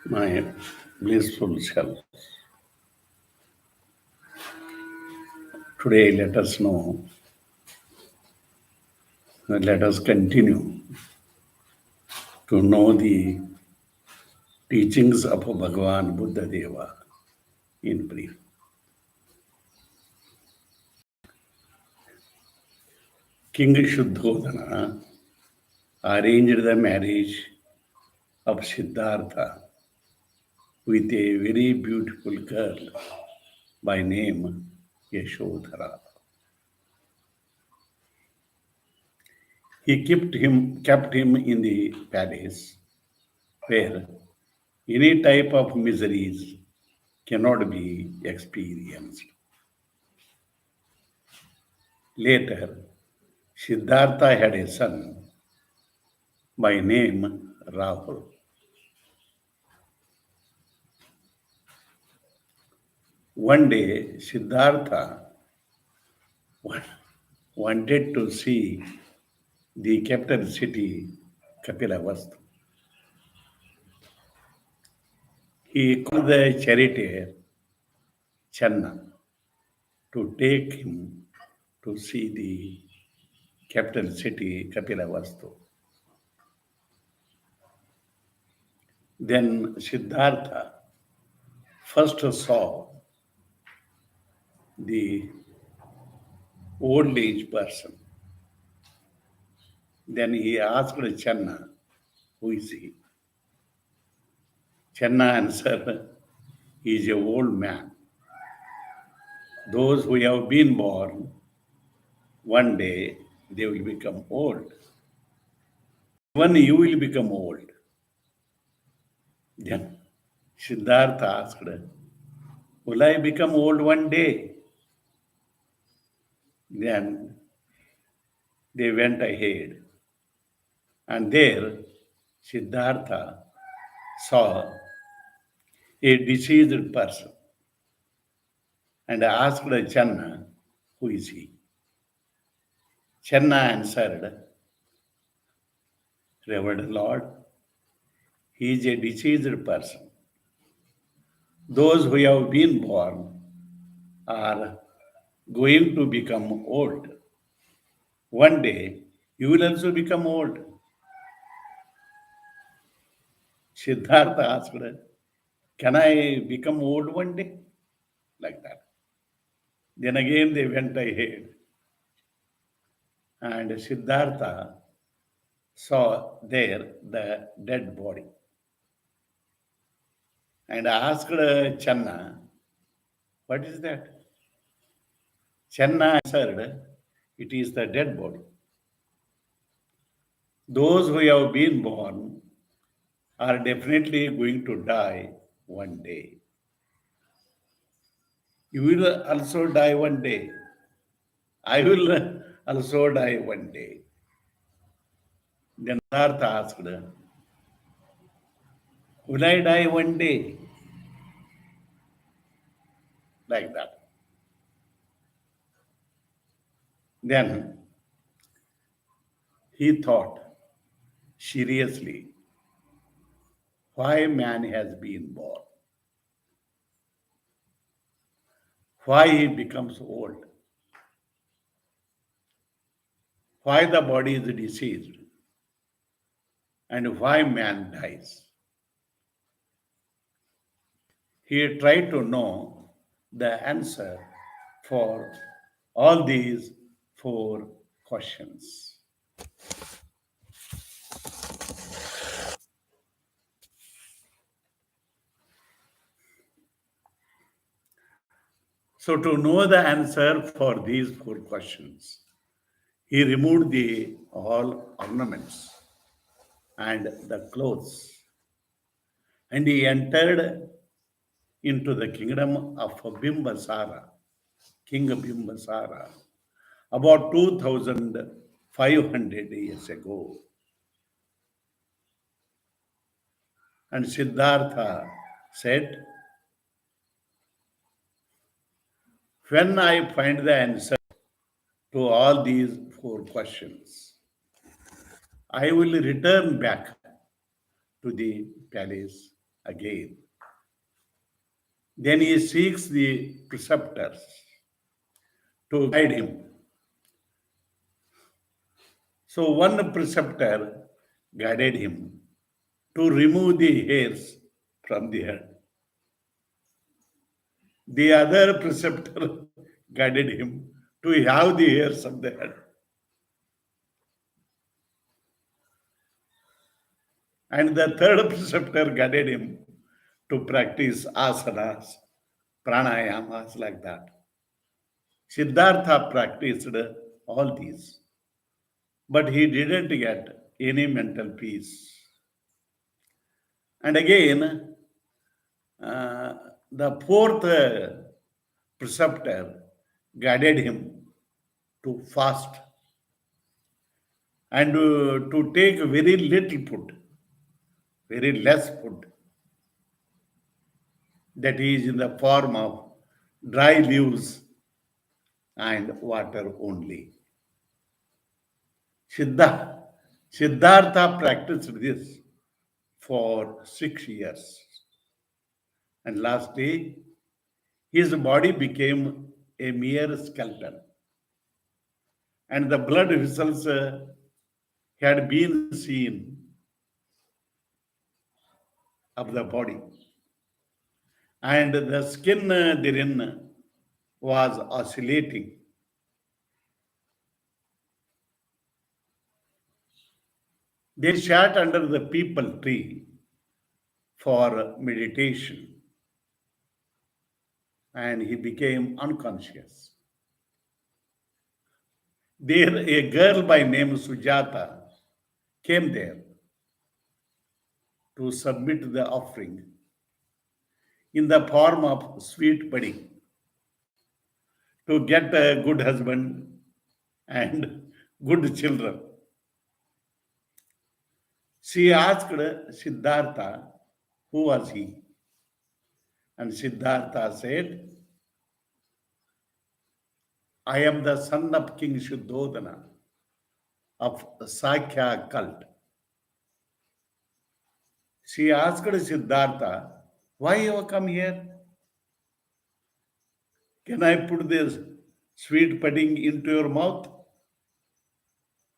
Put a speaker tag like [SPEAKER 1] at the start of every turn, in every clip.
[SPEAKER 1] My blissful self. Today, let us know, let us continue to know the teachings of Bhagavan Buddha Deva in brief. King Shuddhodana arranged the marriage of Siddhartha with a very beautiful girl by name Yashodhara. He kept him in the palace where any type of miseries cannot be experienced. Later, Siddhartha had a son by name Rahul. One day, Siddhartha wa- wanted to see the capital city, Kapilavastu. He called the charioteer, Channa, to take him to see the capital city, Kapilavastu. Then Siddhartha first saw the old age person. Then he asked Channa, who is he? Channa answered, he is a old man. Those who have been born, one day they will become old. When you will become old. Then Siddhartha asked, will I become old one day? Then they went ahead. And there Siddhartha saw a deceased person and asked Channa, who is he? Channa answered, Reverend Lord, he is a deceased person. Those who have been born are going to become old. One day, you will also become old. Siddhartha asked, can I become old one day? Like that. Then again they went ahead. And Siddhartha saw there the dead body and asked Channa, what is that? Channa answered, it is the dead body. Those who have been born are definitely going to die one day. You will also die one day. I will also die one day. Then Siddhartha asked, will I die one day? Like that. Then he thought seriously why man has been born, why he becomes old, why the body is diseased, and why man dies. He tried to know the answer for all these four questions. So, to know the answer for these four questions, he removed the all ornaments and the clothes, and he entered into the kingdom of Bimbasara, King Bimbasara, about 2500 years ago. And Siddhartha said, when I find the answer to all these four questions, I will return back to the palace again. Then he seeks the preceptors to guide him. So one preceptor guided him to remove the hairs from the head. The other preceptor guided him to have the hairs of the head. And the third preceptor guided him to practice asanas, pranayamas like that. Siddhartha practiced all these, but he didn't get any mental peace. And again, uh, the fourth preceptor guided him to fast and to take very little food, very less food, that is in the form of dry leaves and water only. Siddha, Siddhartha practiced this for 6 years. And lastly, his body became a mere skeleton. And the blood vessels had been seen of the body. And the skin therein was oscillating. They sat under the peepal tree for meditation, and he became unconscious. There, a girl by name Sujata came there to submit the offering in the form of sweet pudding to get a good husband and good children. She asked Siddhartha, who was he? And Siddhartha said, I am the son of King Shuddhodana of Sakya cult. She asked Siddhartha, why you have come here? Can I put this sweet pudding into your mouth?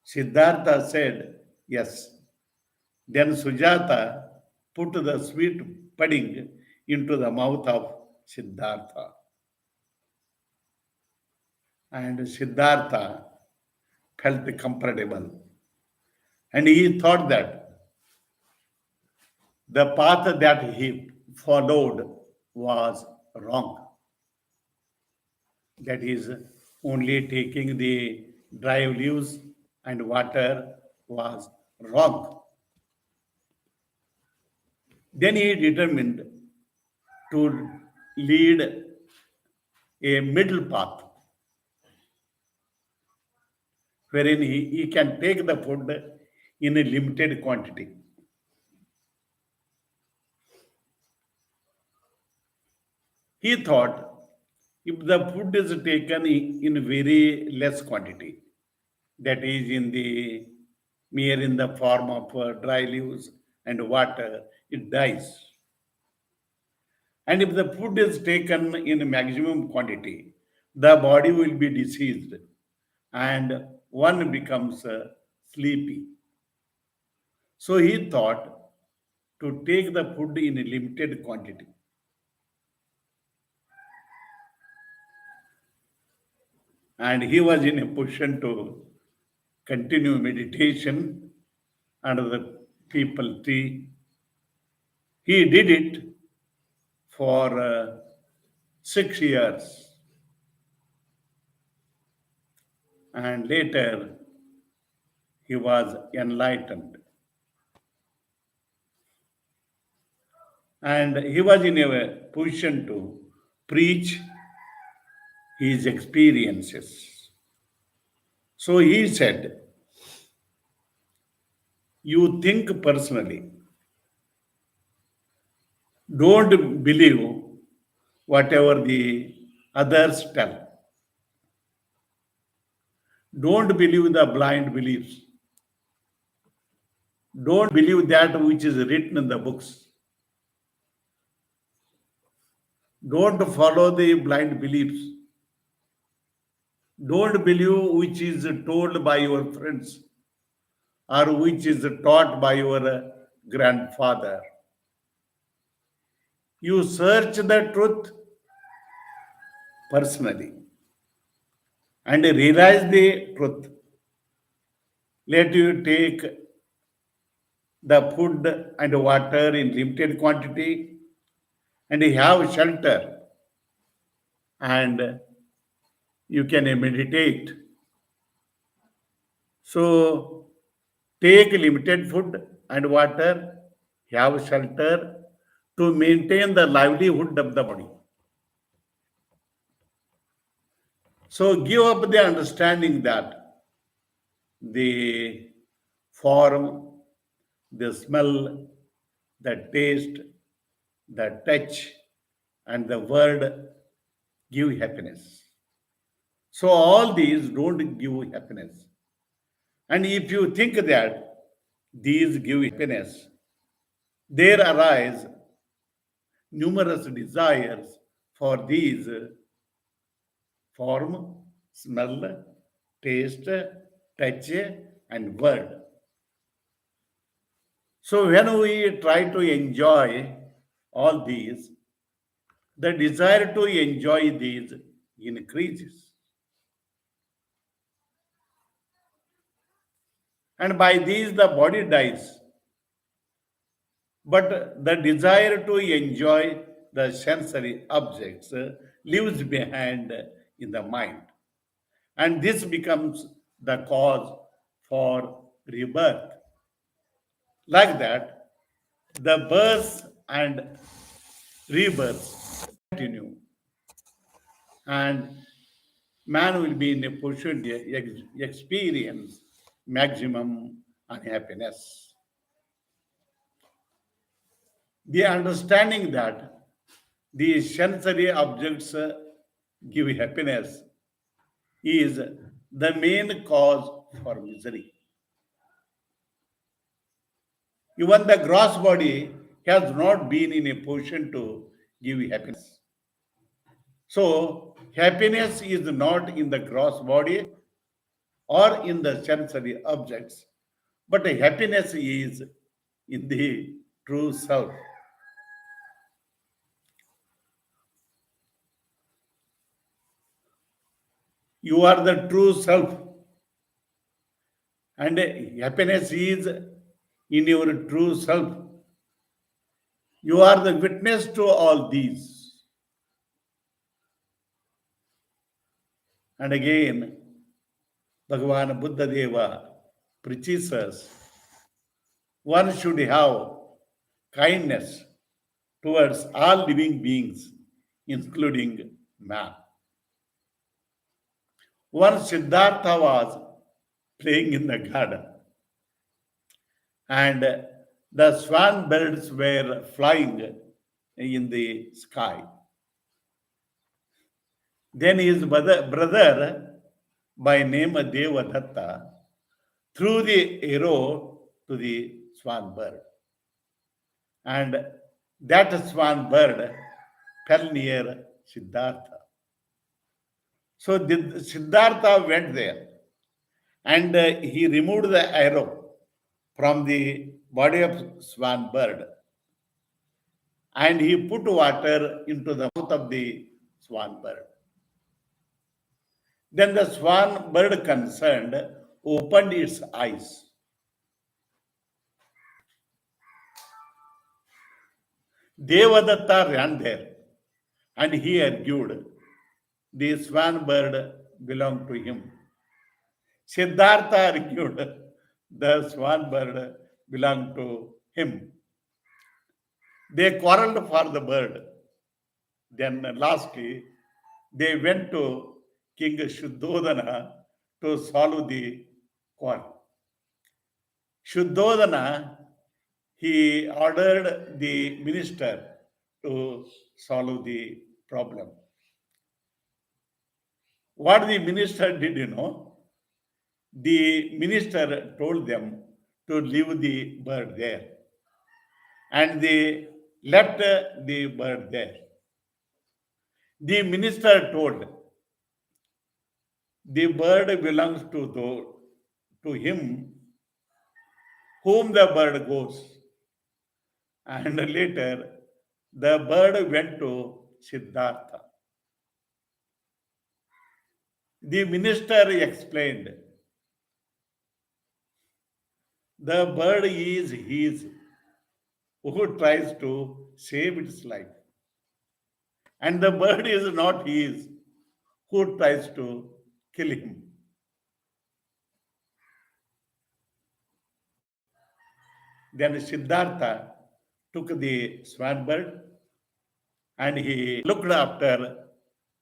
[SPEAKER 1] Siddhartha said, yes. Then Sujata put the sweet pudding into the mouth of Siddhartha. And Siddhartha felt comfortable. And he thought that the path that he followed was wrong. That is, only taking the dry leaves and water was wrong. Then he determined to lead a middle path wherein he can take the food in a limited quantity. He thought if the food is taken in very less quantity, that is in the mere in the form of dry leaves and water, it dies. And if the food is taken in maximum quantity, the body will be diseased and one becomes sleepy. So he thought to take the food in a limited quantity. And he was in a position to continue meditation under the people tree. He did it for 6 years. And later, he was enlightened. And he was in a position to preach his experiences. So he said, you think personally. Don't believe whatever the others tell. Don't believe the blind beliefs. Don't believe that which is written in the books. Don't follow the blind beliefs. Don't believe which is told by your friends or which is taught by your grandfather. You search the truth personally and realize the truth. Let you take the food and water in limited quantity and you have shelter and you can meditate. So take limited food and water, have shelter to maintain the livelihood of the body. So give up the understanding that the form, the smell, the taste, the touch, and the word give happiness. So all these don't give happiness. And if you think that these give happiness, there arise numerous desires for these form, smell, taste, touch, and word. So when we try to enjoy all these, the desire to enjoy these increases. And by these, the body dies. But the desire to enjoy the sensory objects leaves behind in the mind. And this becomes the cause for rebirth. Like that, the birth and rebirth continue, and man will be in a position to experience maximum unhappiness. The understanding that the sensory objects give happiness is the main cause for misery. Even the gross body has not been in a position to give happiness. So, happiness is not in the gross body or in the sensory objects, but happiness is in the true self. You are the true self, and happiness is in your true self. You are the witness to all these. And again, Bhagavan Buddha Deva preaches us one should have kindness towards all living beings, including man. Once Siddhartha was playing in the garden, and the swan birds were flying in the sky. Then his brother, by name Devadatta, threw the arrow to the swan bird, and that swan bird fell near Siddhartha. So Siddhartha went there and he removed the arrow from the body of swan bird and he put water into the mouth of the swan bird. Then the swan bird concerned opened its eyes. Devadatta ran there and he argued the swan bird belonged to him. Siddhartha argued the swan bird belonged to him. They quarreled for the bird. Then lastly, they went to King Shuddhodana to solve the quarrel. Shuddhodana, he ordered the minister to solve the problem. What the minister did, the minister told them to leave the bird there. And they left the bird there. The minister told, the bird belongs to him whom the bird goes. And later, the bird went to Siddhartha. The minister explained, the bird is his who tries to save its life. And the bird is not his who tries to kill him. Then Siddhartha took the swan bird and he looked after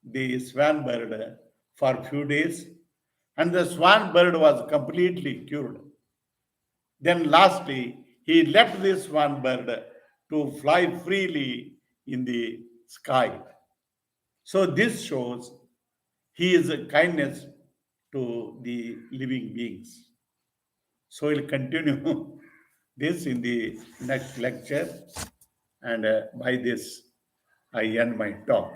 [SPEAKER 1] the swan bird for a few days, and the swan bird was completely cured. Then lastly, he left the swan bird to fly freely in the sky. So this shows his kindness to the living beings. So we'll continue this in the next lecture, and by this I end my talk.